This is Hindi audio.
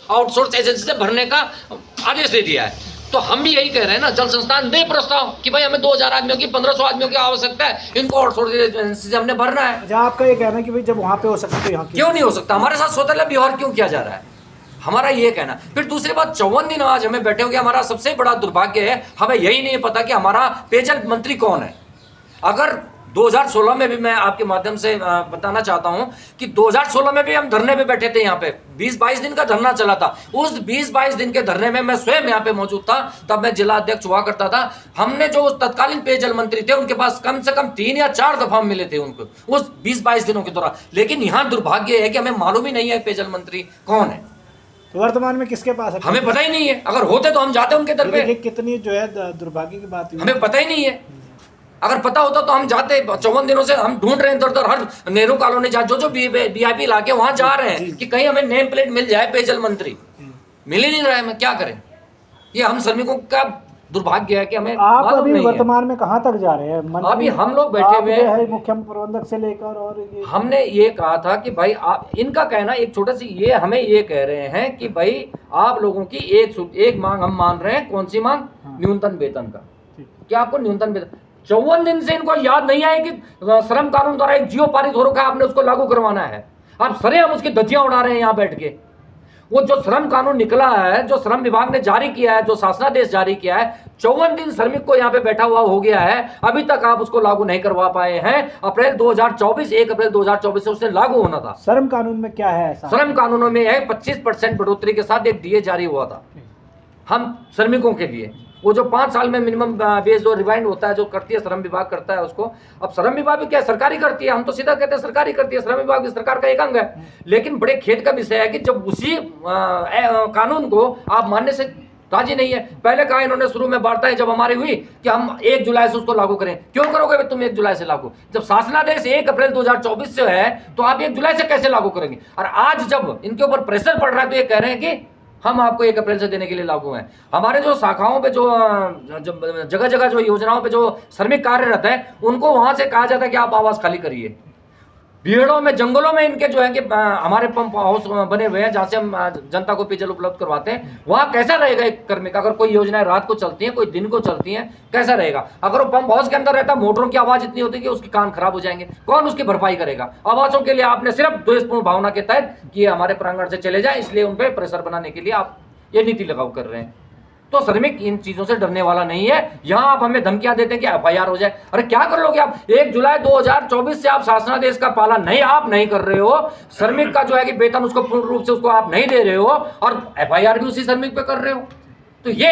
आउटसोर्स एजेंसी से भरने का आदेश दे दिया है। तो हम भी यही कह रहे हैं ना, जल संस्थान दे प्रस्ताव कि भाई हमें 2000 आदमियों की 1500 आदमियों की आवश्यकता है, इनको आउटसोर्स एजेंसी से हमने भरना है। अच्छा, आपका ये कहना है कि भाई जब वहाँ पे हो सकता है तो यहाँ क्यों नहीं हो सकता? हमारे साथ सौतेला व्यवहार क्यों किया जा रहा है? हमारा ये कहना। फिर दूसरी बात, 54 दिन आज हमें बैठे होंगे, हमारा सबसे बड़ा दुर्भाग्य है हमें यही नहीं पता कि हमारा पेयजल मंत्री कौन है। अगर 2016 में भी मैं आपके माध्यम से बताना चाहता हूं कि 2016 में भी हम धरने पे बैठे थे, यहाँ पे 20-22 दिन का धरना चला था। उस 20-22 दिन के धरने में मैं स्वयं यहाँ पे मौजूद था, तब मैं जिला अध्यक्ष हुआ करता था। हमने जो तत्कालीन पेयजल मंत्री थे उनके पास कम से कम 3 या 4 दफा मिले थे उनको उस 20-22 दिनों के दौरान। लेकिन यहाँ दुर्भाग्य है कि हमें मालूम ही नहीं है पेयजल मंत्री कौन है। तो वर्तमान में किसके पास है? हमें पता ही नहीं है। अगर होते तो हम जाते उनके दर पे। कितनी जो है दुर्भाग्य की बात है, हमें पता ही नहीं है। अगर पता होता तो हम जाते। 54 दिनों से हम ढूंढ रहे हैं इधर-उधर, हर नेहरू कॉलोनी जो वीआईपी इलाके वहां जा रहे हैं कि कहीं हमें नेम प्लेट मिल जाए पेयजल मंत्री। मिल ही नहीं रहा है। मैं क्या करें? ये हम श्रमिकों का दुर्भाग्य है कि हमें आप अभी वर्तमान में कहाँ तक जा रहे हैं? अभी हम लोग बैठे हुए हैं मुख्य प्रबंधक से लेकर, और हमने ये कहा था कि भाई आप, इनका कहना एक छोटा सी, ये हमें ये कह रहे हैं कि भाई आप लोगों की एक मांग हम मान रहे हैं। कौन सी मांग? न्यूनतम वेतन का। क्या आपको न्यूनतम वेतन 54 दिन से इनको याद नहीं आया कि श्रम कानून द्वारा एक जियो पारित हो रखा है, आपने उसको लागू करवाना है। आप सरेआम उसकी धज्जियां उड़ा रहे हैं यहाँ बैठ के। वो जो श्रम कानून निकला है, जो श्रम विभाग ने जारी किया है, जो शासनादेश जारी किया है, 54 दिन श्रमिक को यहाँ पे बैठा हुआ हो गया है, अभी तक आप उसको लागू नहीं करवा पाए हैं। अप्रैल 2024 1 अप्रैल 2024 से उसने लागू होना था। श्रम कानून में क्या है ऐसा? श्रम कानूनों में है 25% बढ़ोतरी के साथ एक डीए जारी हुआ था हम श्रमिकों के लिए। वो जो 5 साल में मिनिमम वेज जो रिवाइंड होता है, जो करती है श्रम विभाग करता है उसको। अब श्रम विभाग भी क्या सरकारी करती है, हम तो सीधा कहते हैं सरकारी करती है। श्रम विभाग भी सरकार का एक अंग है। लेकिन बड़े खेद का विषय है कि जब उसी कानून को आप मानने से राजी नहीं है। पहले कहा इन्होंने शुरू में वार्ताएं जब हमारी हुई कि हम 1 जुलाई से उसको लागू करें। क्यों करोगे तुम 1 जुलाई से लागू? जब शासनादेश 1 अप्रैल 2024 से है तो आप 1 जुलाई से कैसे लागू करेंगे? और आज जब इनके ऊपर प्रेशर पड़ रहा है तो ये कह रहे हैं कि हम आपको 1 अप्रैल से देने के लिए लागू हैं। हमारे जो शाखाओं पे जो जगह जगह जो योजनाओं पे जो श्रमिक कार्यरत है, उनको वहां से कहा जाता है कि आप आवास खाली करिए। भीड़ों में, जंगलों में इनके जो है कि हमारे पंप हाउस बने हुए हैं जहां से हम जनता को पेयजल उपलब्ध करवाते हैं। वहां कैसा रहेगा एक कर्मी का? अगर कोई योजनाएं रात को चलती हैं, कोई दिन को चलती हैं, कैसा रहेगा? अगर वो पंप हाउस के अंदर रहता, मोटरों की आवाज इतनी होती है कि उसके कान खराब हो जाएंगे। कौन उसकी भरपाई करेगा? आवासों के लिए आपने सिर्फ द्वेषपूर्ण भावना के तहत कि हमारे प्रांगण से चले जाए, इसलिए उन पर प्रेशर बनाने के लिए आप ये नीति लगाव कर रहे हैं। तो श्रमिक इन चीजों से डरने वाला नहीं है। यहां आप हमें धमकियां देते हैं कि एफआईआर हो जाए। अरे क्या कर लोगे आप? 1 जुलाई 2024 से आप शासनादेश का पालन नहीं कर रहे हो। श्रमिक का जो है कि वेतन उसको पूर्ण रूप से उसको आप नहीं दे रहे हो, और एफआईआर भी उसी श्रमिक पे कर रहे हो। तो ये